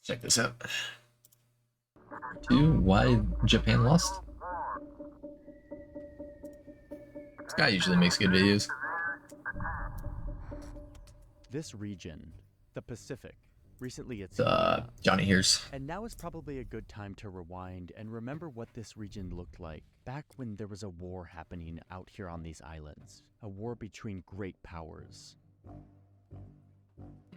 Check this out. Two, why Japan lost? This guy usually makes good videos. This region, the Pacific, recently it's heating up. Johnny here's. And now is probably a good time to rewind and remember what this region looked like back when there was a war happening out here on these islands. A war between great powers.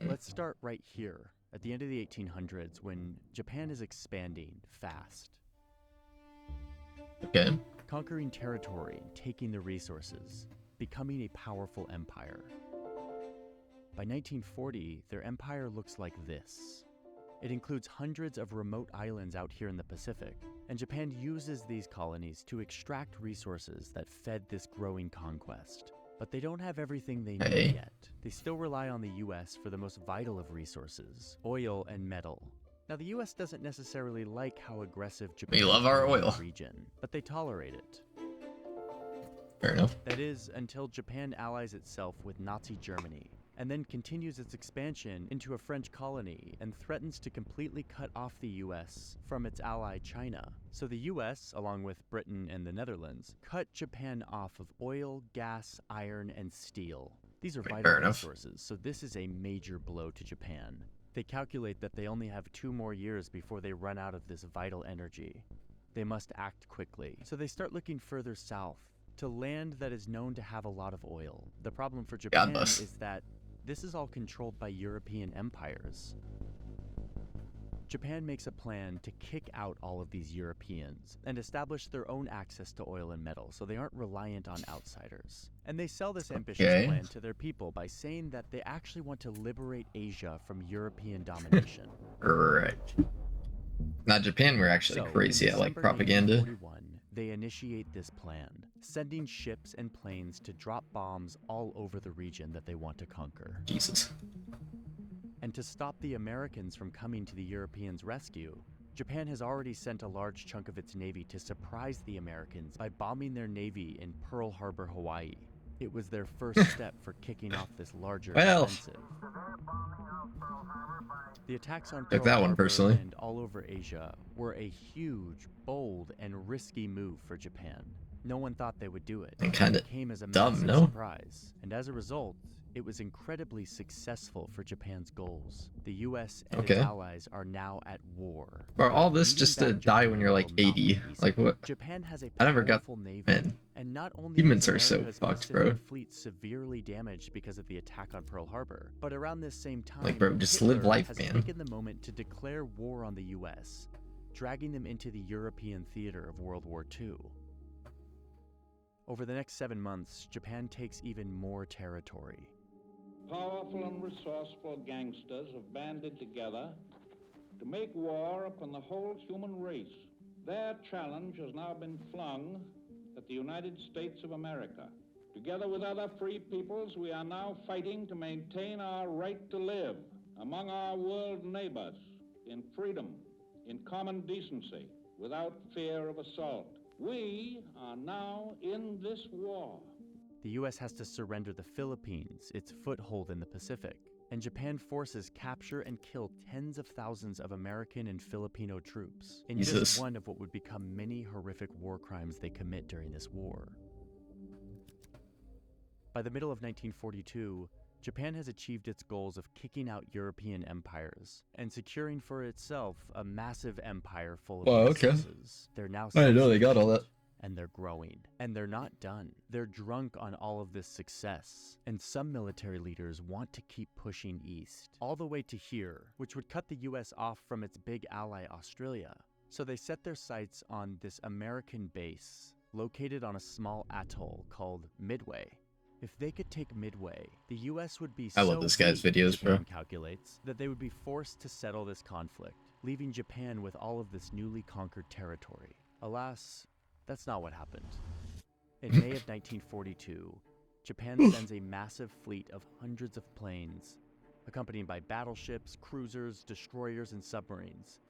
Let's start right here, at the end of the 1800s, when Japan is expanding fast. Okay. Conquering territory, taking the resources, becoming a powerful empire. By 1940, their empire looks like this. It includes hundreds of remote islands out here in the Pacific, and Japan uses these colonies to extract resources that fed this growing conquest. But they don't have everything they need yet. They still rely on the US for the most vital of resources, oil and metal. Now the US doesn't necessarily like how aggressive Japan We love our is in oil. the region, but they tolerate it. Fair enough. That is, until Japan allies itself with Nazi Germany, and then continues its expansion into a French colony and threatens to completely cut off the US from its ally China. So the US, along with Britain and the Netherlands, cut Japan off of oil, gas, iron, and steel. These are vital resources, so this is a major blow to Japan. They calculate that they only have 2 more years before they run out of this vital energy. They must act quickly, so they start looking further south, to land that is known to have a lot of oil. The problem for Japan is that this is all controlled by European empires. Japan makes a plan to kick out all of these Europeans and establish their own access to oil and metal so they aren't reliant on outsiders. And they sell this ambitious plan to their people by saying that they actually want to liberate Asia from European domination. Right. Now Japan were actually crazy at like propaganda. They initiate this plan, sending ships and planes to drop bombs all over the region that they want to conquer. Jesus. And to stop the Americans from coming to the Europeans' rescue, Japan has already sent a large chunk of its navy to surprise the Americans by bombing their navy in Pearl Harbor, Hawaii. It was their first step for kicking off this larger offensive. The attacks on Pearl Harbor and all over Asia were a huge, bold, and risky move for Japan. No one thought they would do it. And kind of came as a dumb, massive no? surprise. And as a result, it was incredibly successful for Japan's goals. The US and its allies are now at war. Bro, all this just to die when you're like 80. Like what? Japan has a I never got, powerful navy. man. And not only Humans are was so America's fucked, Pacific bro. fleet severely damaged because of the attack on Pearl Harbor, but around this same time, Like, bro, just Hitler live life, has man. taken the moment to declare war on the US, dragging them into the European theater of World War II. Over the next 7 months, Japan takes even more territory. Powerful and resourceful gangsters have banded together to make war upon the whole human race. Their challenge has now been flung at the United States of America. Together with other free peoples, we are now fighting to maintain our right to live among our world neighbors in freedom, in common decency, without fear of assault. We are now in this war. The US has to surrender the Philippines, its foothold in the Pacific, and Japan forces capture and kill tens of thousands of American and Filipino troops in just one of what would become many horrific war crimes they commit during this war. By the middle of 1942, Japan has achieved its goals of kicking out European empires and securing for itself a massive empire full of resources. They're now I didn't know they got all that. And they're growing. And they're not done. They're drunk on all of this success. And some military leaders want to keep pushing east, all the way to here, which would cut the US off from its big ally Australia. So they set their sights on this American base, located on a small atoll called Midway. If they could take Midway, the US would be I love this guy's videos, bro. Japan calculates that they would be forced to settle this conflict, leaving Japan with all of this newly conquered territory. Alas, that's not what happened. In May of 1942, Japan sends a massive fleet of hundreds of planes, accompanied by battleships, cruisers, destroyers, and submarines,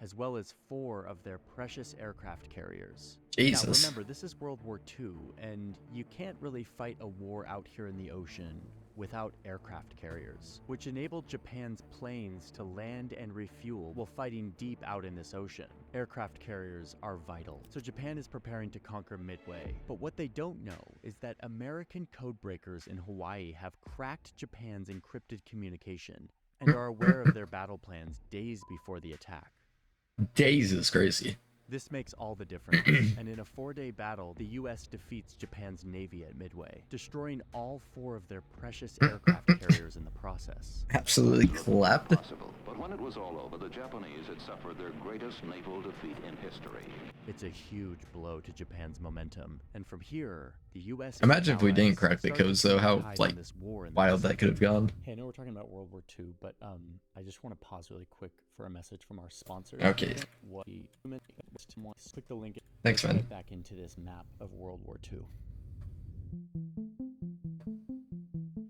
as well as 4 of their precious aircraft carriers. Jesus. Now remember, this is World War II, and you can't really fight a war out here in the ocean without aircraft carriers, which enabled Japan's planes to land and refuel while fighting deep out in this ocean. Aircraft carriers are vital, so Japan is preparing to conquer Midway. But what they don't know is that American codebreakers in Hawaii have cracked Japan's encrypted communication and are aware of their battle plans days before the attack. Days is crazy. This makes all the difference, and in a 4-day battle, the US defeats Japan's navy at Midway, destroying all 4 of their precious aircraft carriers in the process. Absolutely clapped. But when it was all over, the Japanese had suffered their greatest naval defeat in history. It's a huge blow to Japan's momentum, and from here, the US... Imagine if we didn't crack the codes, though, how, like, wild that could have gone. Hey, I know we're talking about World War II, but I just want to pause really quick for a message from our sponsors. Okay. Click the link. Thanks, man. Back into this map of World War II.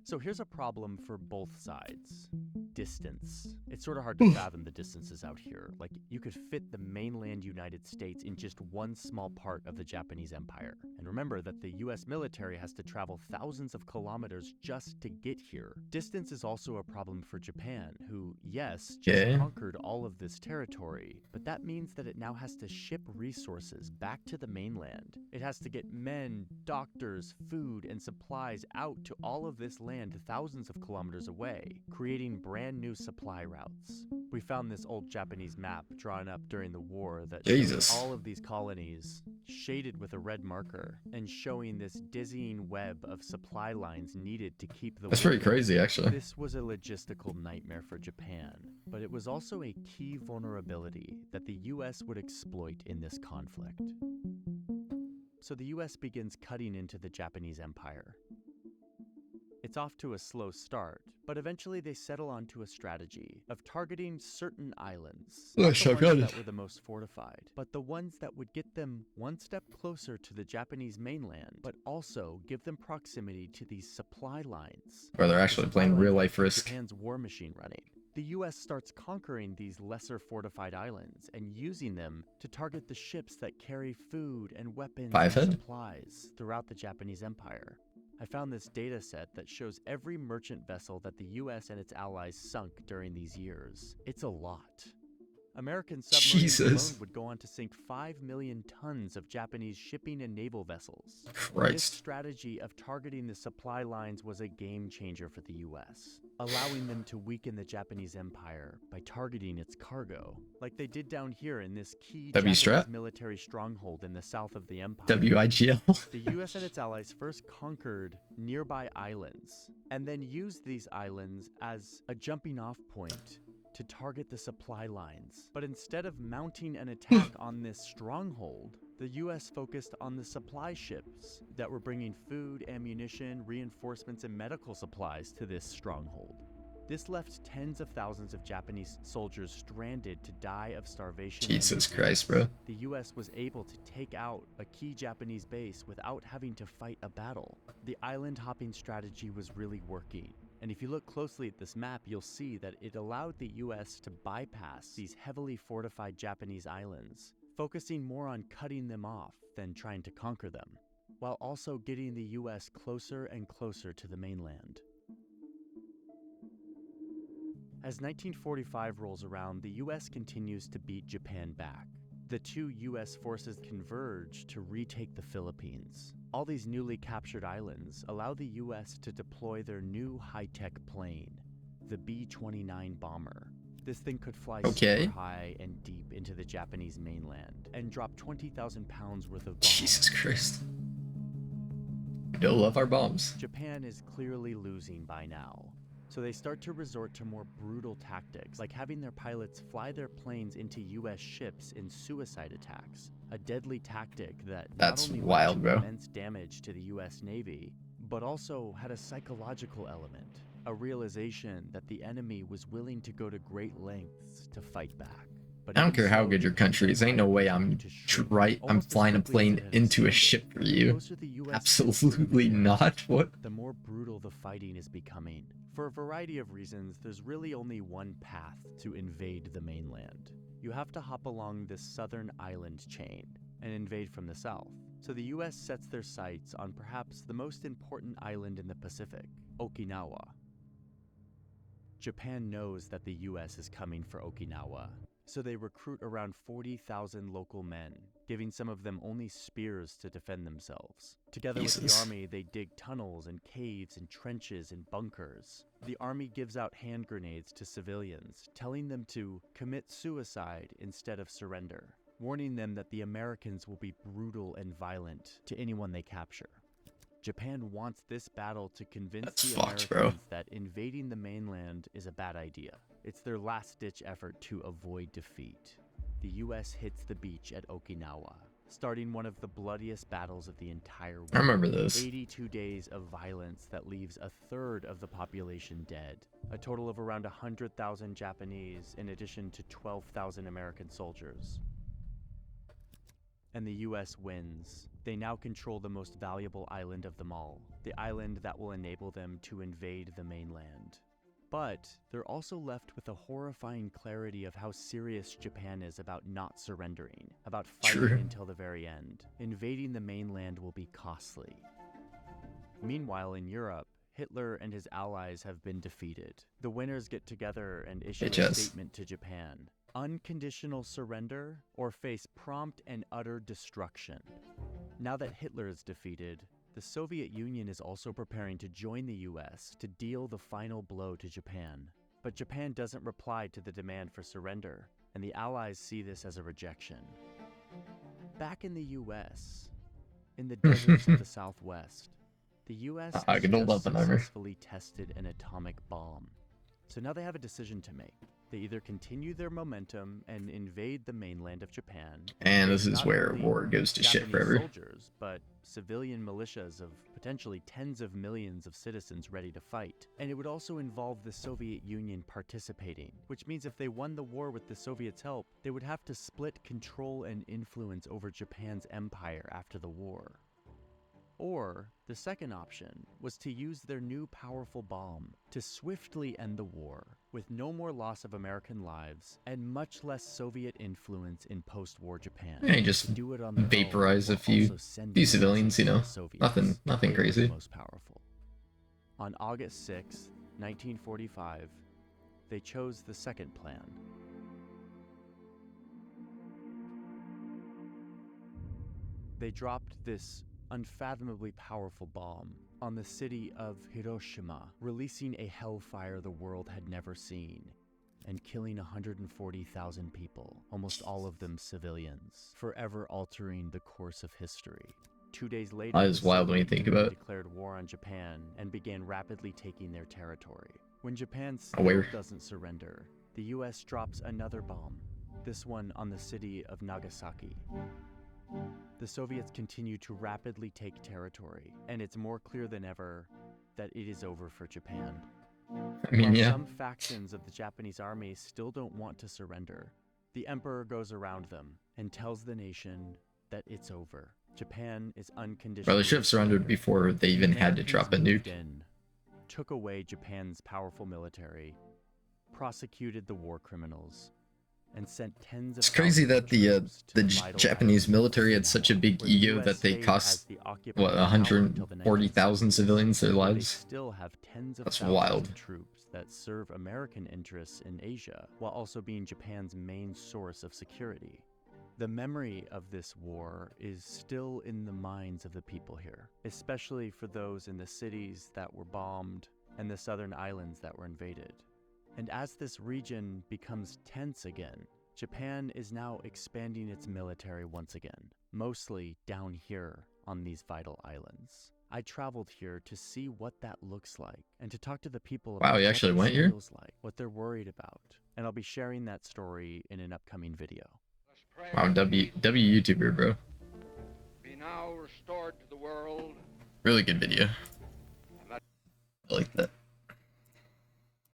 So here's a problem for both sides. Distance. It's sort of hard to fathom the distances out here. Like, you could fit the mainland United States in just one small part of the Japanese Empire. And remember that the US military has to travel thousands of kilometers just to get here. Distance is also a problem for Japan, who, yes, just conquered all of this territory, but that means that it now has to ship resources back to the mainland. It has to get men, doctors, food, and supplies out to all of this land thousands of kilometers away, creating brand new supply routes. We found this old Japanese map drawn up during the war that shows all of these colonies shaded with a red marker and showing this dizzying web of supply lines needed to keep the... That's pretty crazy, actually. This was a logistical nightmare for Japan, but it was also a key vulnerability that the US would exploit in this conflict. So the US begins cutting into the Japanese Empire. It's off to a slow start, but eventually they settle onto a strategy of targeting certain islands, not the ones that were the most fortified, but the ones that would get them one step closer to the Japanese mainland, but also give them proximity to these supply lines. Where they're actually playing real-life Risk. Japan's war machine running. The US starts conquering these lesser fortified islands and using them to target the ships that carry food and weapons and supplies throughout the Japanese Empire. I found this data set that shows every merchant vessel that the US and its allies sunk during these years. It's a lot. American submarines alone would go on to sink 5 million tons of Japanese shipping and naval vessels. This strategy of targeting the supply lines was a game changer for the US, allowing them to weaken the Japanese Empire by targeting its cargo, like they did down here in this key Japanese military stronghold in the south of the empire. WIGL. The US and its allies first conquered nearby islands, and then used these islands as a jumping off point to target the supply lines. But instead of mounting an attack on this stronghold, the US focused on the supply ships that were bringing food, ammunition, reinforcements, and medical supplies to this stronghold. This left tens of thousands of Japanese soldiers stranded to die of starvation. Jesus Christ, bro. The US was able to take out a key Japanese base without having to fight a battle. The island hopping strategy was really working. And if you look closely at this map, you'll see that it allowed the US to bypass these heavily fortified Japanese islands, focusing more on cutting them off than trying to conquer them, while also getting the US closer and closer to the mainland. As 1945 rolls around, the US continues to beat Japan back. The two US forces converge to retake the Philippines. All these newly captured islands allow the US to deploy their new high-tech plane, the B-29 bomber. This thing could fly super high and deep into the Japanese mainland and drop 20,000 pounds worth of bombs. Jesus Christ. We do love our bombs. Japan is clearly losing by now. So they start to resort to more brutal tactics, like having their pilots fly their planes into US ships in suicide attacks, a deadly tactic that not only led to immense damage to the US Navy, but also had a psychological element, a realization that the enemy was willing to go to great lengths to fight back. But I don't care how good your country is, ain't no way I'm flying a plane into a ship for you. Absolutely not. What? The more brutal the fighting is becoming. For a variety of reasons, there's really only one path to invade the mainland. You have to hop along this southern island chain and invade from the south. So the US sets their sights on perhaps the most important island in the Pacific, Okinawa. Japan knows that the US is coming for Okinawa, so they recruit around 40,000 local men, giving some of them only spears to defend themselves. Together with the Jesus. army, they dig tunnels and caves and trenches and bunkers. The army gives out hand grenades to civilians, telling them to commit suicide instead of surrender, warning them that the Americans will be brutal and violent to anyone they capture. Japan wants this battle to convince That's the fucked, Americans bro. that invading the mainland is a bad idea. It's their last-ditch effort to avoid defeat. The US hits the beach at Okinawa, starting one of the bloodiest battles of the entire war. I remember this. 82 days of violence that leaves a third of the population dead, a total of around 100,000 Japanese in addition to 12,000 American soldiers. And the US wins. They now control the most valuable island of them all, the island that will enable them to invade the mainland. But they're also left with a horrifying clarity of how serious Japan is about not surrendering, about fighting True. until the very end. Invading the mainland will be costly. Meanwhile, in Europe, Hitler and his allies have been defeated. The winners get together and issue a HS. statement to Japan. Unconditional surrender or face prompt and utter destruction. Now that Hitler is defeated, the Soviet Union is also preparing to join the US to deal the final blow to Japan. But Japan doesn't reply to the demand for surrender, and the Allies see this as a rejection. Back in the US, in the deserts of the Southwest, the US I has can hold just up and over. successfully tested an atomic bomb. So now they have a decision to make. They either continue their momentum and invade the mainland of Japan, And this face is not where only war goes to shit Japanese forever. soldiers, but civilian militias of potentially tens of millions of citizens ready to fight. And it would also involve the Soviet Union participating, which means if they won the war with the Soviets' help, they would have to split control and influence over Japan's empire after the war. Or, the second option was to use their new powerful bomb to swiftly end the war, with no more loss of American lives and much less Soviet influence in post-war Japan. Yeah, you just Do it on their vaporize own, a while few also sending civilians, you messages to know, the Soviets. nothing They were the crazy. most powerful. On August 6, 1945, they chose the second plan. They dropped this unfathomably powerful bomb on the city of Hiroshima, releasing a hellfire the world had never seen, and killing 140,000 people, almost all of them civilians, forever altering the course of history. 2 days later, That is the wild when you Soviet think Union about it. declared war on Japan and began rapidly taking their territory. When Japan Aware. still doesn't surrender, the US drops another bomb, this one on the city of Nagasaki. The Soviets continue to rapidly take territory, and it's more clear than ever that it is over for Japan. I mean, While yeah. some factions of the Japanese army still don't want to surrender, the emperor goes around them and tells the nation that it's over. Japan is unconditionally Well, they should have surrendered before they even had to Americans drop a moved nuke. in, took away Japan's powerful military, prosecuted the war criminals, and sent tens of It's crazy thousands of that the troops to Japanese vital island military of had such a Okinawa, big where the ego US that they stayed cost as the what occupying power until the 140,000 1970s, civilians their where they lives. still have tens of That's thousands wild. of troops that serve American interests in Asia, while also being Japan's main source of security. The memory of this war is still in the minds of the people here, especially for those in the cities that were bombed and the southern islands that were invaded. And as this region becomes tense again, Japan is now expanding its military once again, mostly down here on these vital islands. I traveled here to see what that looks like and to talk to the people about Wow, you what actually this went here? feels like, what they're worried about, and I'll be sharing that story in an upcoming video. Wow, W YouTuber, bro. Be now restored to the world Really good video.